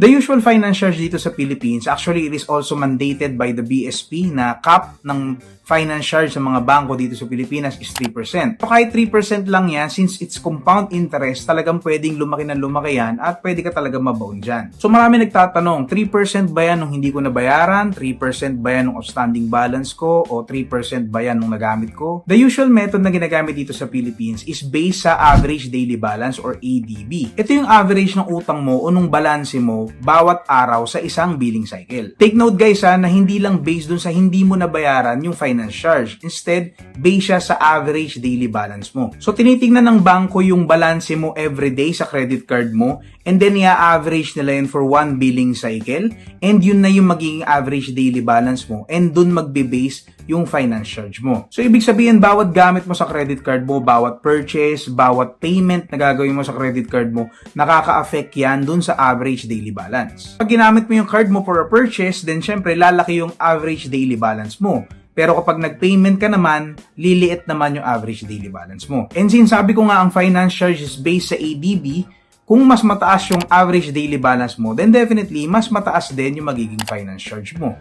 The usual finance charge dito sa Philippines, actually it is also mandated by the BSP na cap ng finance charge sa mga bangko dito sa Pilipinas is 3%. So kahit 3% lang yan, since it's compound interest, talagang pwedeng lumaki ng lumaki yan at pwede ka talaga mabaon dyan. So marami nagtatanong, 3% ba yan nung hindi ko nabayaran? 3% ba yan nung outstanding balance ko? O 3% ba yan nung nagamit ko? The usual method na ginagamit dito sa Philippines is based sa average daily balance or ADB. Ito yung average ng utang mo o nung balance mo bawat araw sa isang billing cycle. Take note guys na hindi lang based dun sa hindi mo nabayaran yung finance charge. Instead, based siya sa average daily balance mo. So, tinitingnan ng bangko yung balance mo everyday sa credit card mo and then i-average nila yun for one billing cycle and yun na yung magiging average daily balance mo and dun magbe-base yung finance charge mo. So, ibig sabihin, bawat gamit mo sa credit card mo, bawat purchase, bawat payment na gagawin mo sa credit card mo, nakaka-affect yan dun sa average daily balance. Pag ginamit mo yung card mo for a purchase, then syempre, lalaki yung average daily balance mo. Pero kapag nag-payment ka naman, liliit naman yung average daily balance mo. And since sabi ko nga ang finance charge is based sa ADB, kung mas mataas yung average daily balance mo, then definitely mas mataas din yung magiging finance charge mo.